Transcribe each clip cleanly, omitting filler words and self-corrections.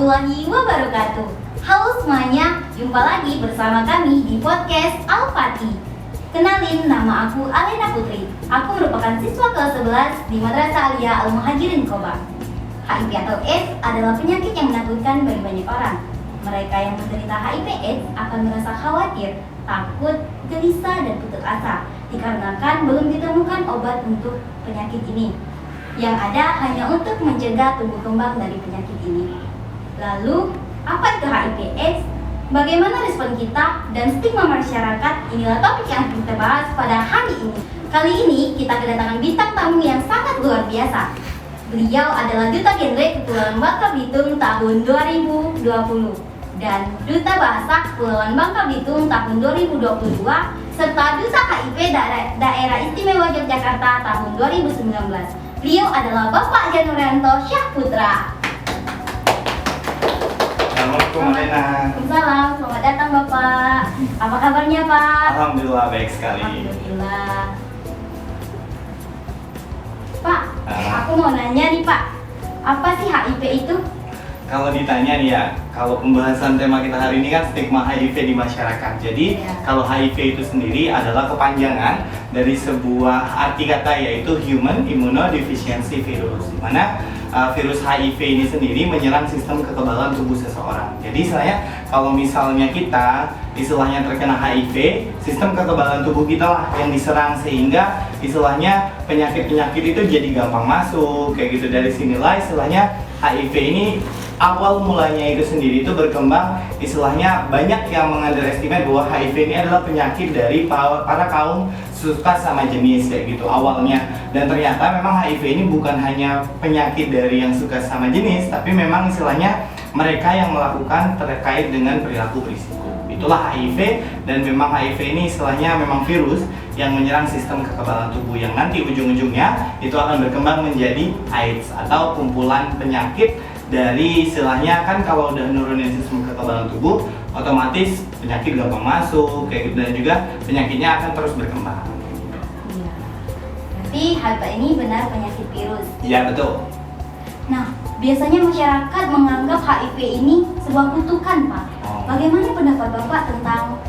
warahmatullahi wabarakatuh. Halo semuanya, jumpa lagi bersama kami di podcast Al-Fatih. Kenalin, nama aku Alena Putri. Aku merupakan siswa kelas 11 di Madrasah Aliyah Al-Muhajirin Koba. HIV atau AIDS adalah penyakit yang menakutkan bagi banyak orang. Mereka yang menderita HIV/AIDS akan merasa khawatir, takut, gelisah, dan putus asa dikarenakan belum ditemukan obat untuk penyakit ini. Yang ada hanya untuk mencegah tumbuh kembang dari penyakit ini. Lalu, apa itu HIV/AIDS? Bagaimana respon kita dan stigma masyarakat? Inilah topik yang kita bahas pada hari ini. Kali ini kita kedatangan bintang tamu yang sangat luar biasa. Beliau adalah Duta Genre Kepulauan Bangka Belitung tahun 2020 dan Duta Bahasa Kepulauan Bangka Belitung tahun 2022 serta Duta HIV Daerah Istimewa Yogyakarta tahun 2019. Beliau adalah Bapak Janurianto Syahputra. Assalamualaikum Alena. Waalaikumsalam, selamat datang Bapak. Apa kabarnya Pak? Alhamdulillah baik sekali. Alhamdulillah. Pak, aku mau nanya nih Pak, apa sih HIV itu? Kalau ditanya nih ya, kalau pembahasan tema kita hari ini kan stigma HIV di masyarakat. Jadi kalau HIV itu sendiri adalah kepanjangan dari sebuah arti kata yaitu Human Immunodeficiency Virus, di mana virus HIV ini sendiri menyerang sistem kekebalan tubuh seseorang. Jadi istilahnya kalau misalnya kita istilahnya terkena HIV, sistem kekebalan tubuh kita lah yang diserang sehingga istilahnya penyakit-penyakit itu jadi gampang masuk kayak gitu. Dari sinilah istilahnya HIV ini awal mulanya itu sendiri itu berkembang, istilahnya banyak yang mengunderestimate bahwa HIV ini adalah penyakit dari para kaum suka sama jenis kayak gitu awalnya. Dan ternyata memang HIV ini bukan hanya penyakit dari yang suka sama jenis, tapi memang istilahnya mereka yang melakukan terkait dengan perilaku berisiko. Itulah HIV, dan memang HIV ini istilahnya memang virus yang menyerang sistem kekebalan tubuh yang nanti ujung-ujungnya itu akan berkembang menjadi AIDS atau kumpulan penyakit dari istilahnya kan kalau udah nurunin sistem kekebalan tubuh otomatis penyakit gampang masuk kayak gitu, dan juga penyakitnya akan terus berkembang. Iya. Berarti HIV ini benar penyakit virus. Iya betul. Nah, biasanya masyarakat menganggap HIV ini sebuah kutukan Pak. Bagaimana pendapat Bapak tentang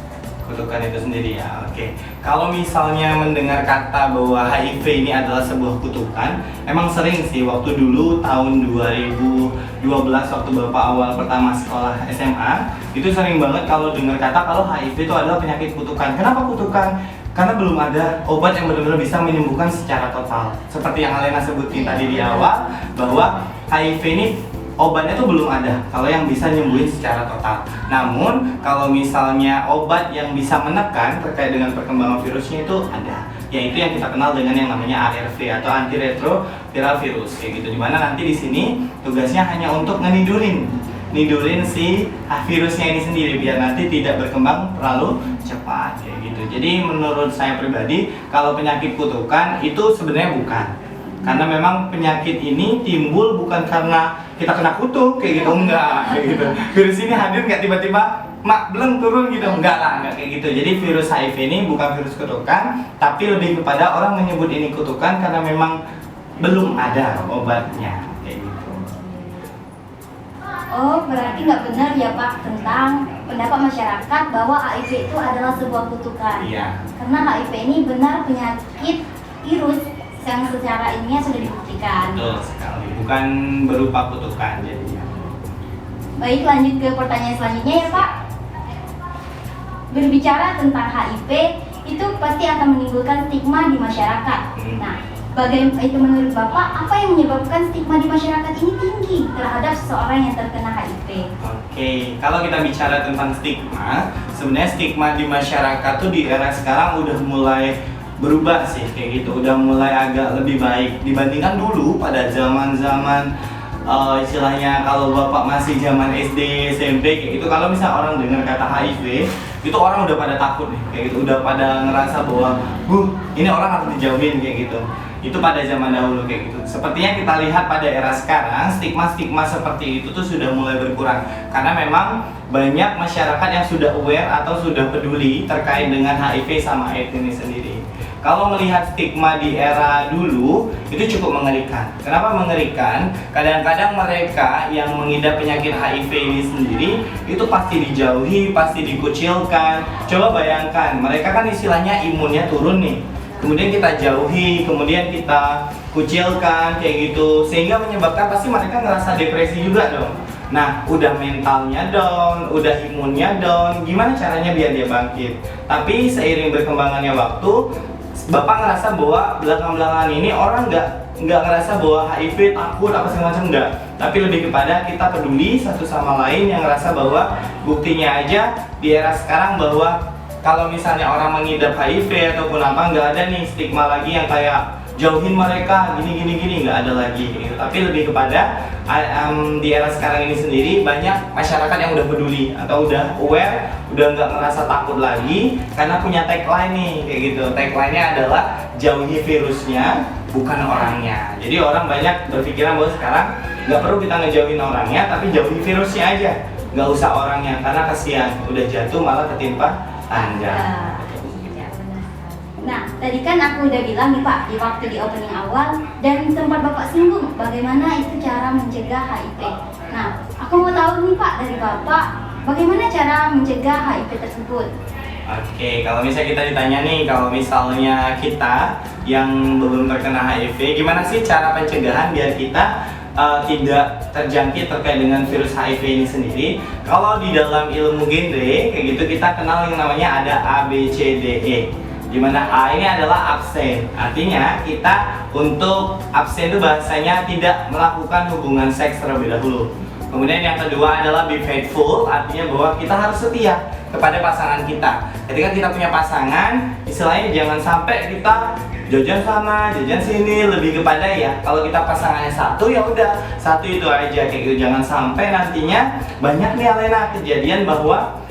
kutukan itu sendiri ya? Oke. Kalau misalnya mendengar kata bahwa HIV ini adalah sebuah kutukan, emang sering sih waktu dulu tahun 2012 waktu Bapak awal pertama sekolah SMA, itu sering banget kalau dengar kata kalau HIV itu adalah penyakit kutukan. Kenapa kutukan? Karena belum ada obat yang benar-benar bisa menyembuhkan secara total. Seperti yang Alena sebutin tadi di awal, bahwa HIV ini obatnya tuh belum ada kalau yang bisa nyembuhin secara total. Namun kalau misalnya obat yang bisa menekan terkait dengan perkembangan virusnya itu ada, yaitu yang kita kenal dengan yang namanya ARV atau antiretroviral virus kayak gitu. Dimana nanti di sini tugasnya hanya untuk nidurin si virusnya ini sendiri biar nanti tidak berkembang terlalu cepat kayak gitu. Jadi menurut saya pribadi kalau penyakit kutukan itu sebenarnya bukan. Karena memang penyakit ini timbul bukan karena kita kena kutuk kayak gitu, enggak kayak gitu. Virus ini hadir nggak tiba-tiba mak belum turun gitu, enggak lah, enggak kayak gitu. Jadi virus HIV ini bukan virus kutukan, tapi lebih kepada orang menyebut ini kutukan karena memang belum ada obatnya kayak gitu. Oh, berarti nggak benar ya Pak tentang pendapat masyarakat bahwa HIV itu adalah sebuah kutukan. Iya. Karena HIV ini benar penyakit virus yang secara ilmiah sudah dibuktikan. Betul sekali, bukan berupa kutukan jadinya. Baik, lanjut ke pertanyaan selanjutnya ya Pak. Berbicara tentang HIV itu pasti akan menimbulkan stigma di masyarakat. Nah, bagaimana itu menurut Bapak, apa yang menyebabkan stigma di masyarakat ini tinggi terhadap seseorang yang terkena HIV? Oke, kalau kita bicara tentang stigma, sebenarnya stigma di masyarakat tuh di era sekarang udah mulai berubah sih kayak gitu, udah mulai agak lebih baik dibandingkan dulu pada zaman-zaman istilahnya kalau Bapak masih zaman SD, SMP kayak gitu. Kalau misal orang dengar kata HIV, itu orang udah pada takut nih kayak gitu, udah pada ngerasa bahwa ini orang harus dijauhin kayak gitu. Itu pada zaman dahulu kayak gitu. Sepertinya kita lihat pada era sekarang stigma-stigma seperti itu tuh sudah mulai berkurang karena memang banyak masyarakat yang sudah aware atau sudah peduli terkait dengan HIV sama AIDS ini sendiri. kalau melihat stigma di era dulu itu cukup mengerikan. Kenapa mengerikan? Kadang-kadang mereka yang mengidap penyakit HIV ini sendiri itu pasti dijauhi, pasti dikucilkan. Coba bayangkan, mereka kan istilahnya imunnya turun nih, kemudian kita jauhi, kemudian kita kucilkan kayak gitu, sehingga menyebabkan pasti mereka ngerasa depresi juga dong. Nah, udah mentalnya down, udah imunnya down, gimana caranya biar dia bangkit? Tapi seiring berkembangannya waktu, Bapak ngerasa bahwa belakang-belakangan ini orang nggak ngerasa bahwa HIV takut apa segala macam, enggak. Tapi lebih kepada kita peduli satu sama lain, yang ngerasa bahwa buktinya aja di era sekarang bahwa kalau misalnya orang mengidap HIV ataupun apa, nggak ada nih stigma lagi yang kayak jauhin mereka gini nggak ada lagi gitu. Tapi lebih kepada di era sekarang ini sendiri banyak masyarakat yang udah peduli atau udah aware, udah nggak ngerasa takut lagi karena punya tagline nih kayak gitu. Tagline-nya adalah jauhi virusnya, bukan orangnya. Jadi orang banyak berpikiran bahwa sekarang nggak perlu kita ngejauhin orangnya, tapi jauhi virusnya aja, nggak usah orangnya, karena kasihan udah jatuh malah ketimpa tangga. Nah, tadi kan aku udah bilang nih Pak, di waktu di opening awal, dan sempat Bapak singgung bagaimana itu cara mencegah HIV. Nah, aku mau tahu nih Pak dari Bapak, bagaimana cara mencegah HIV tersebut? Oke, kalau misalnya kita ditanya nih, kalau misalnya kita yang belum terkena HIV, gimana sih cara pencegahan biar kita tidak terjangkit terkait dengan virus HIV ini sendiri? Kalau di dalam ilmu genre kayak gitu, kita kenal yang namanya ada A, B, C, D, E. Dimana A ini adalah abstain, artinya kita untuk abstain itu bahasanya tidak melakukan hubungan seks terlebih dahulu. Kemudian yang kedua adalah be faithful, artinya bahwa kita harus setia kepada pasangan kita. Ketika kita punya pasangan, istilahnya jangan sampai kita jajan sana, jajan sini, lebih kepada ya kalau kita pasangannya satu, ya udah satu itu aja kayak gitu. Jangan sampai nantinya banyak nih Alena kejadian bahwa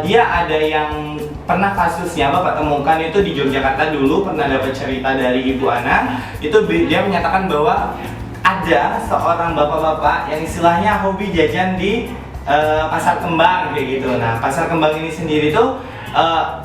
dia ada yang pernah kasusnya Bapak temukan itu di Yogyakarta dulu, pernah dapat cerita dari Ibu Ana. Itu dia menyatakan bahwa ada seorang bapak-bapak yang istilahnya hobi jajan di pasar kembang kayak gitu. Nah, pasar kembang ini sendiri tuh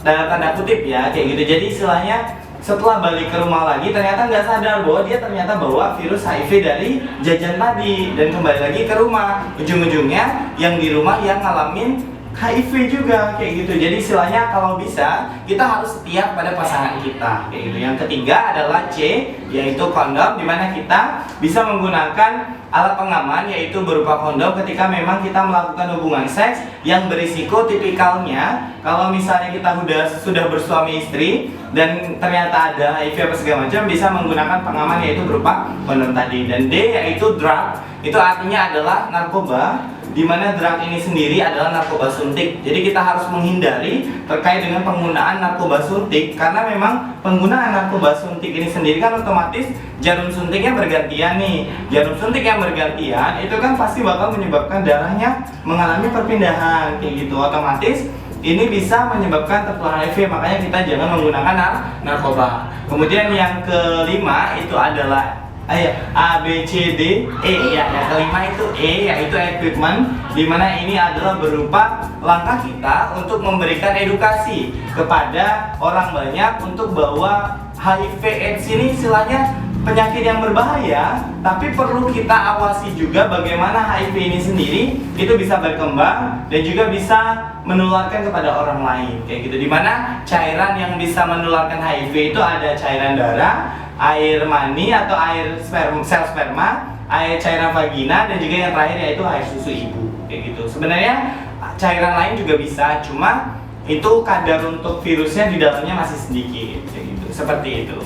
dalam tanda kutip ya kayak gitu. Jadi istilahnya setelah balik ke rumah lagi ternyata nggak sadar bahwa dia ternyata bawa virus HIV dari jajan tadi, dan kembali lagi ke rumah. Ujung-ujungnya yang di rumah yang ngalamin HIV juga kayak gitu. Jadi istilahnya kalau bisa kita harus setia pada pasangan kita kayak gitu. Yang ketiga adalah C, yaitu kondom, dimana kita bisa menggunakan alat pengaman yaitu berupa kondom ketika memang kita melakukan hubungan seks yang berisiko. Tipikalnya kalau misalnya kita sudah bersuami istri dan ternyata ada HIV apa segala macam, bisa menggunakan pengaman yaitu berupa kondom tadi. Dan D yaitu drug, itu artinya adalah narkoba, di mana drug ini sendiri adalah narkoba suntik. Jadi kita harus menghindari terkait dengan penggunaan narkoba suntik, karena memang penggunaan narkoba suntik ini sendiri kan otomatis jarum suntiknya bergantian nih. Jarum suntik yang bergantian itu kan pasti bakal menyebabkan darahnya mengalami perpindahan kayak gitu. Otomatis ini bisa menyebabkan tertular HIV, makanya kita jangan menggunakan narkoba. Kemudian yang kelima itu adalah A, B, C, D, E. Ya, yang kelima itu E, yaitu equipment, dimana ini adalah berupa langkah kita untuk memberikan edukasi kepada orang banyak untuk bahwa HIV/AIDS ini istilahnya penyakit yang berbahaya, tapi perlu kita awasi juga bagaimana HIV ini sendiri itu bisa berkembang dan juga bisa menularkan kepada orang lain kayak gitu. Dimana cairan yang bisa menularkan HIV itu ada cairan darah, air mani atau air sel sperma, air cairan vagina, dan juga yang terakhir yaitu air susu ibu kayak gitu. Sebenarnya cairan lain juga bisa, cuma itu kadar untuk virusnya di dalamnya masih sedikit kayak gitu. Seperti itu.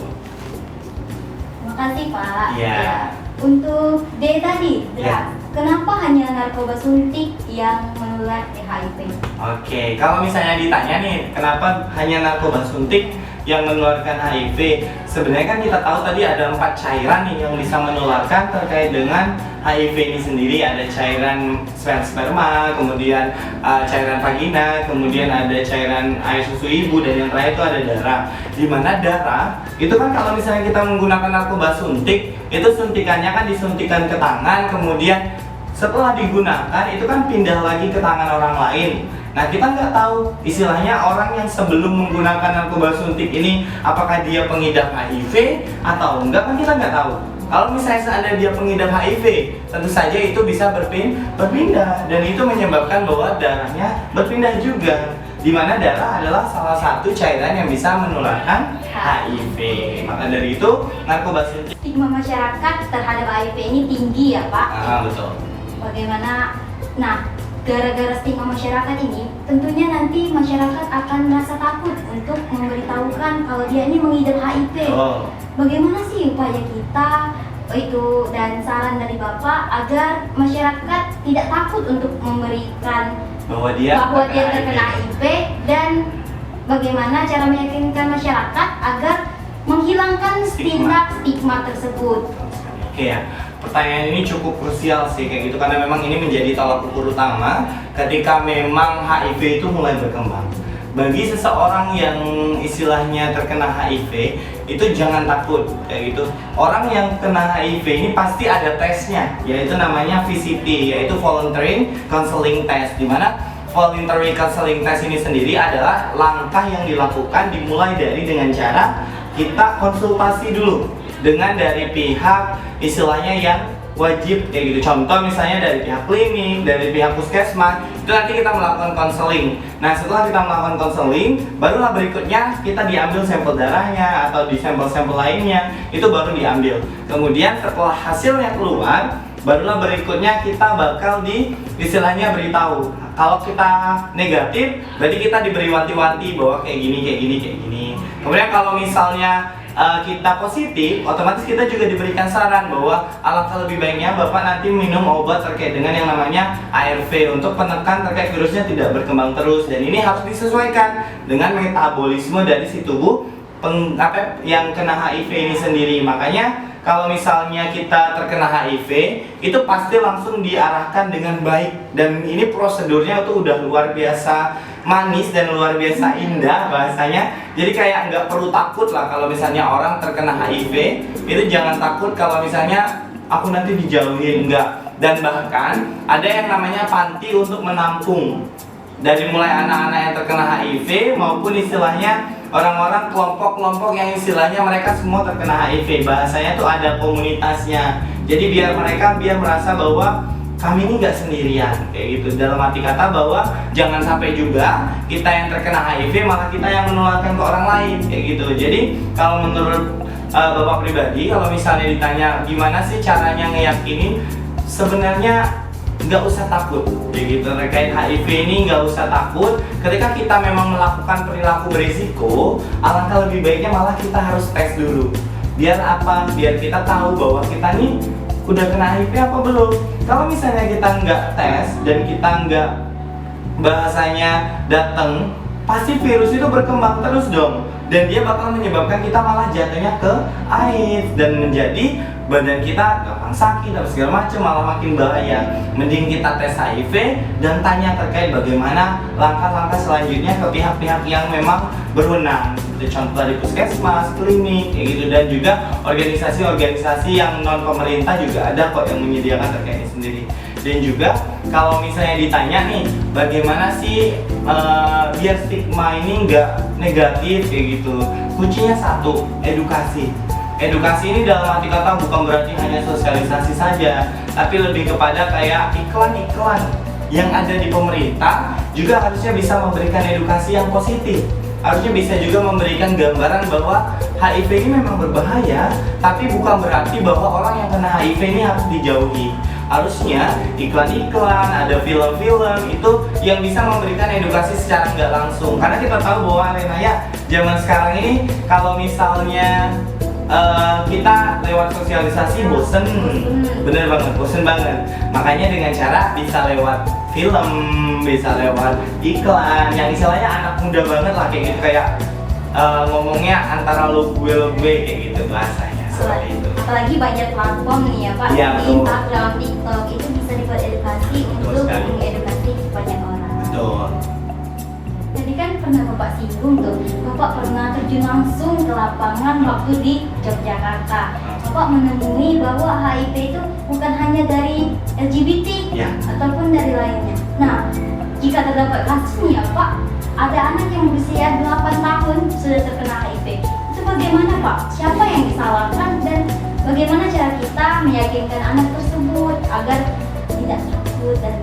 Terima kasih Pak. Iya. Ya. Untuk D tadi, Iya. kenapa hanya narkoba suntik yang menular HIV? Oke, kalau misalnya ditanya nih, kenapa hanya narkoba suntik yang menularkan HIV? Sebenarnya kan kita tahu tadi ada 4 cairan nih yang bisa menularkan terkait dengan HIV ini sendiri. Ada cairan sperma, kemudian cairan vagina, kemudian ada cairan air susu ibu, dan yang terakhir itu ada darah. Dimana darah itu kan kalau misalnya kita menggunakan narkoba suntik, itu suntikannya kan disuntikan ke tangan, kemudian setelah digunakan itu kan pindah lagi ke tangan orang lain. Nah, kita nggak tahu istilahnya orang yang sebelum menggunakan narkoba suntik ini apakah dia pengidap HIV atau enggak, kan kita nggak tahu. Kalau misalnya seandainya dia pengidap HIV, tentu saja itu bisa berpindah dan itu menyebabkan bahwa darahnya berpindah juga. Di mana darah adalah salah satu cairan yang bisa menularkan HIV. Maka dari itu, narkoba suntik. Stigma masyarakat terhadap HIV ini tinggi ya Pak? Betul. Bagaimana? Nah, gara-gara stigma masyarakat ini, tentunya nanti masyarakat akan merasa takut untuk memberitahukan kalau dia ini mengidap HIV. Bagaimana sih upaya kita itu dan saran dari Bapak agar masyarakat tidak takut untuk memberikan bahwa dia terkena HIV, dan bagaimana cara meyakinkan masyarakat agar menghilangkan stigma tersebut? Oke ya, pertanyaan ini cukup krusial sih kayak gitu, karena memang ini menjadi tolak ukur utama ketika memang HIV itu mulai berkembang. Bagi seseorang yang istilahnya terkena HIV, itu jangan takut kayak gitu. Orang yang kena HIV ini pasti ada tesnya, yaitu namanya VCT, yaitu Voluntary Counseling Test. Dimana Voluntary Counseling Test ini sendiri adalah langkah yang dilakukan dimulai dari dengan cara kita konsultasi dulu dengan dari pihak istilahnya yang wajib kayak gitu. Contoh misalnya dari pihak klinik, dari pihak puskesmas, itu nanti kita melakukan konseling. Nah, setelah kita melakukan konseling, barulah berikutnya kita diambil sampel darahnya atau di sampel-sampel lainnya, itu baru diambil. Kemudian setelah hasilnya keluar, barulah berikutnya kita bakal istilahnya beritahu. Kalau kita negatif, berarti kita diberi wanti-wanti bahwa kayak gini. Kemudian kalau misalnya kita positif, otomatis kita juga diberikan saran bahwa alangkah lebih baiknya Bapak nanti minum obat terkait dengan yang namanya ARV untuk menekan terkait virusnya tidak berkembang terus, dan ini harus disesuaikan dengan metabolisme dari si tubuh yang kena HIV ini sendiri. Makanya kalau misalnya kita terkena HIV, itu pasti langsung diarahkan dengan baik, dan ini prosedurnya tuh udah luar biasa manis dan luar biasa indah bahasanya. Jadi kayak nggak perlu takut lah kalau misalnya orang terkena HIV, itu jangan takut kalau misalnya aku nanti dijauhin, enggak. Dan bahkan ada yang namanya panti untuk menampung dari mulai anak-anak yang terkena HIV maupun istilahnya orang-orang kelompok-kelompok yang istilahnya mereka semua terkena HIV. Bahasanya tuh ada komunitasnya. Jadi biar mereka merasa bahwa kami ini nggak sendirian kayak gitu. Dalam arti kata bahwa jangan sampai juga kita yang terkena HIV malah kita yang menularkan ke orang lain kayak gitu. Jadi kalau menurut Bapak pribadi, kalau misalnya ditanya gimana sih caranya ngeyakinin, sebenarnya nggak usah takut kayak gitu terkait HIV ini. Nggak usah takut ketika kita memang melakukan perilaku berisiko. Alangkah lebih baiknya malah kita harus tes dulu. Biar apa? Biar kita tahu bahwa kita nih udah kena HIV apa belum. Kalau misalnya kita nggak tes dan kita nggak bahasanya datang, pasti virus itu berkembang terus dong, dan dia bakal menyebabkan kita malah jatuhnya ke AIDS dan menjadi badan kita gampang sakit dan segala macam, malah makin bahaya. Mending kita tes HIV dan tanya terkait bagaimana langkah-langkah selanjutnya ke pihak-pihak yang memang berwenang, seperti contoh dari puskesmas, klinik, kayak gitu, dan juga organisasi-organisasi yang non pemerintah juga ada kok yang menyediakan terkait ini sendiri. Dan juga kalau misalnya ditanya nih, bagaimana sih biar stigma ini nggak negatif kayak gitu, kuncinya satu, edukasi. Edukasi ini dalam arti kata bukan berarti hanya sosialisasi saja, tapi lebih kepada kayak iklan-iklan yang ada di pemerintah juga harusnya bisa memberikan edukasi yang positif. Harusnya bisa juga memberikan gambaran bahwa HIV ini memang berbahaya, tapi bukan berarti bahwa orang yang kena HIV ini harus dijauhi. Harusnya iklan-iklan, ada film-film itu yang bisa memberikan edukasi secara nggak langsung. Karena kita tahu bahwa Renaya zaman sekarang ini kalau misalnya kita lewat sosialisasi bosen, bener banget, bosen banget. Makanya dengan cara bisa lewat film, bisa lewat iklan yang istilahnya anak muda banget lah kayak gitu, kayak ngomongnya antara lo gue kayak gitu bahasanya seperti itu. Apalagi banyak platform nih ya Pak, ya, di Instagram, TikTok itu bisa dibuat edukasi untuk mengedukasi banyak orang. Betul. Tadi kan pernah Bapak singgung tuh, Bapak pernah terjun langsung ke lapangan waktu di Yogyakarta. Bapak menemui bahwa HIV itu bukan hanya dari LGBT ya, ataupun dari lainnya. Nah, jika terdapat kasus nih ya Pak, ada anak yang berusia 8 tahun sudah terkena HIV. Itu bagaimana Pak? Siapa yang disalahkan dan bagaimana cara kita meyakinkan anak tersebut agar tidak takut dan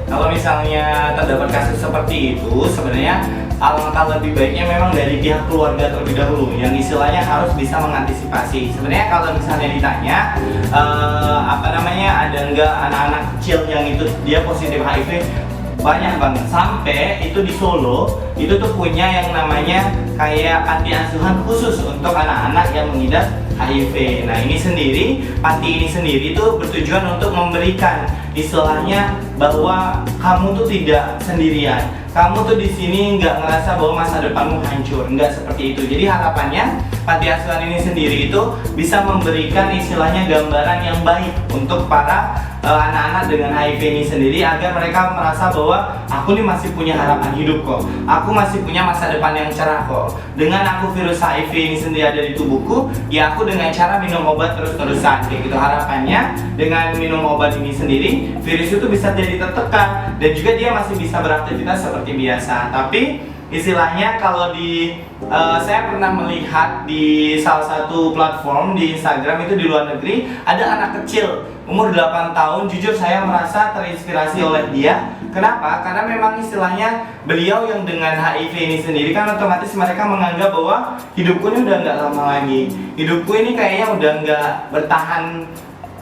Kalau misalnya terdapat kasus seperti itu, sebenarnya alangkah lebih baiknya memang dari pihak keluarga terlebih dahulu yang istilahnya harus bisa mengantisipasi. Sebenarnya kalau misalnya ditanya ada nggak anak-anak kecil yang itu dia positif HIV, banyak banget. Sampai itu di Solo itu tuh punya yang namanya kayak panti asuhan khusus untuk anak-anak yang mengidap HIV. Nah ini sendiri, panti ini sendiri tuh bertujuan untuk memberikan istilahnya bahwa kamu tuh tidak sendirian. Kamu tuh di sini nggak ngerasa bahwa masa depanmu hancur, nggak seperti itu. Jadi harapannya panti asuhan ini sendiri itu bisa memberikan istilahnya gambaran yang baik untuk para anak-anak dengan HIV ini sendiri agar mereka merasa bahwa aku nih masih punya harapan hidup kok. Aku masih punya masa depan yang cerah kok. Dengan aku virus HIV ini sendiri ada di tubuhku, ya aku dengan cara minum obat terus-terusan kayak gitu. Harapannya dengan minum obat ini sendiri virus itu bisa jadi tertekan dan juga dia masih bisa beraktivitas seperti biasa. Tapi istilahnya kalau saya pernah melihat di salah satu platform di Instagram itu di luar negeri ada anak kecil umur 8 tahun. Jujur saya merasa terinspirasi oleh dia. Kenapa? Karena memang istilahnya beliau yang dengan HIV ini sendiri kan otomatis mereka menganggap bahwa hidupku ini udah nggak lama lagi. Hidupku ini kayaknya udah nggak bertahan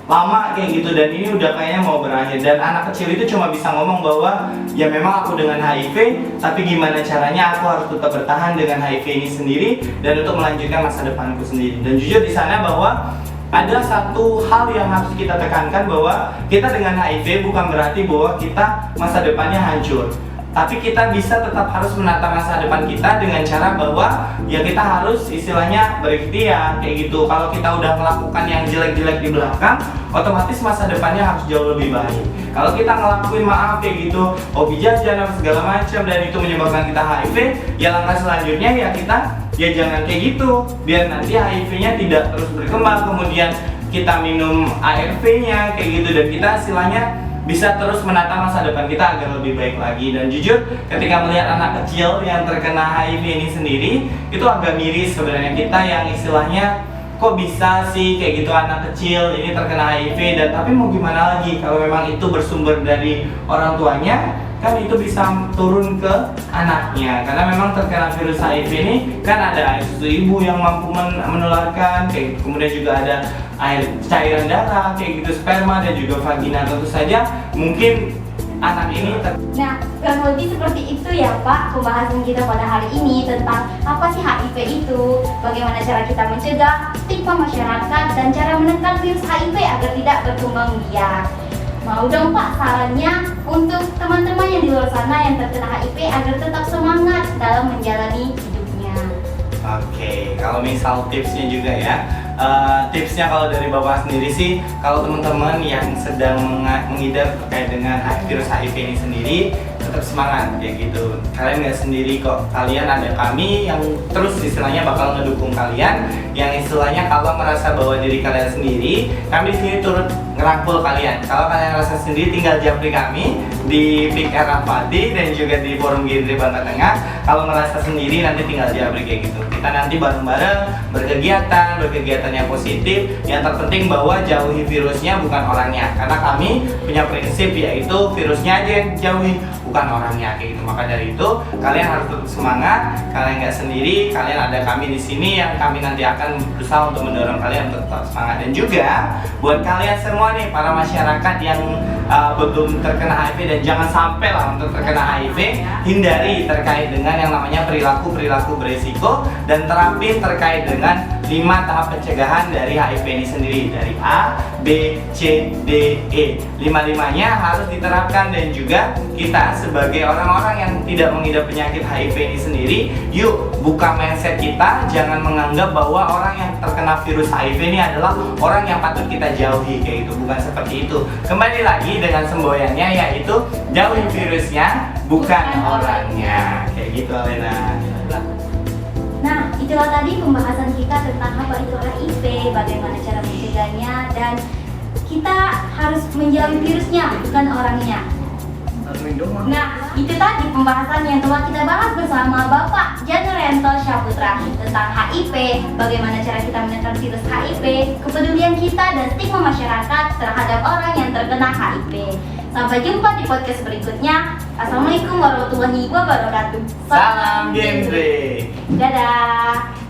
lama kayak gitu dan ini udah kayaknya mau berakhir. Dan anak kecil itu cuma bisa ngomong bahwa ya memang aku dengan HIV, tapi gimana caranya aku harus tetap bertahan dengan HIV ini sendiri dan untuk melanjutkan masa depanku sendiri. Dan jujur di sana bahwa ada satu hal yang harus kita tekankan bahwa kita dengan HIV bukan berarti bahwa kita masa depannya hancur. Tapi kita bisa tetap harus menata masa depan kita dengan cara bahwa ya kita harus istilahnya berikhtiar kayak gitu. Kalau kita udah melakukan yang jelek-jelek di belakang, otomatis masa depannya harus jauh lebih baik. Kalau kita ngelakuin maaf kayak gitu, hobi jajan apa segala macam dan itu menyebabkan kita HIV, ya langkah selanjutnya ya kita ya jangan kayak gitu. Biar nanti HIV-nya tidak terus berkembang, kemudian kita minum ARV-nya kayak gitu dan kita istilahnya bisa terus menata masa depan kita agar lebih baik lagi. Dan jujur ketika melihat anak kecil yang terkena HIV ini sendiri itu agak miris sebenarnya kita yang istilahnya kok bisa sih kayak gitu anak kecil ini terkena HIV dan tapi mau gimana lagi kalau memang itu bersumber dari orang tuanya kan itu bisa turun ke anaknya karena memang terkena virus HIV ini kan ada air susu ibu yang mampu menularkan kayak kemudian juga ada air cairan darah kayak gitu sperma dan juga vagina. Tentu saja mungkin anak ini Nah, kurang lebih seperti itu ya Pak pembahasan kita pada hari ini tentang apa sih HIV itu, bagaimana cara kita mencegah stigma masyarakat dan cara menekan virus HIV agar tidak berkembang biak. Mau dong Pak sarannya untuk teman-teman yang di luar sana yang terkena HIV agar tetap semangat dalam menjalani hidupnya. Oke, kalau misal tipsnya juga ya, tipsnya kalau dari Bapak sendiri sih, kalau teman-teman yang sedang mengidap terkait dengan virus HIV ini sendiri, tetap semangat kayak gitu. Kalian nggak sendiri kok, kalian ada kami yang terus istilahnya bakal ngedukung kalian, yang istilahnya kalau merasa bahwa diri kalian sendiri, kami di sini turut ngerangkul kalian. Kalau kalian merasa sendiri, tinggal japri kami di Pik Erafati dan juga di Forum Gendri Bangka Tengah. Kalau merasa sendiri nanti tinggal japri kayak gitu. Kita nanti bareng-bareng berkegiatan yang positif. Yang terpenting bahwa jauhi virusnya bukan orangnya. Karena kami punya prinsip yaitu virusnya aja yang jauhi, bukan orangnya kayak gitu. Maka dari itu kalian harus tetap semangat. Kalian nggak sendiri. Kalian ada kami di sini yang kami nanti akan berusaha untuk mendorong kalian untuk tetap semangat. Dan juga buat kalian semua nih para masyarakat yang belum terkena HIV dan jangan sampai lah untuk terkena HIV, hindari terkait dengan yang namanya perilaku beresiko dan terapin terkait dengan 5 tahap pencegahan dari HIV ini sendiri dari A, B, C, D, E. 5-5-nya harus diterapkan dan juga kita sebagai orang-orang yang tidak mengidap penyakit HIV ini sendiri, yuk buka mindset kita, jangan menganggap bahwa orang yang terkena virus HIV ini adalah orang yang patut kita jauhi kayak gitu, bukan seperti itu. Kembali lagi dengan semboyannya yaitu jauhi virusnya, bukan orangnya. Kayak gitu Alena. Nah, itulah tadi pembahasan kita tentang apa itu HIV, bagaimana cara mencegahnya, dan kita harus menjauhi virusnya, bukan orangnya. temuin doang. Nah, itu tadi pembahasan yang telah kita bahas bersama Bapak Jan Nuryanto Syaputra tentang HIV, bagaimana cara kita menekan virus HIV, kepedulian kita dan stigma masyarakat terhadap orang yang terkena HIV. Sampai jumpa di podcast berikutnya. Assalamualaikum warahmatullahi wabarakatuh. Salam genre. Dadah.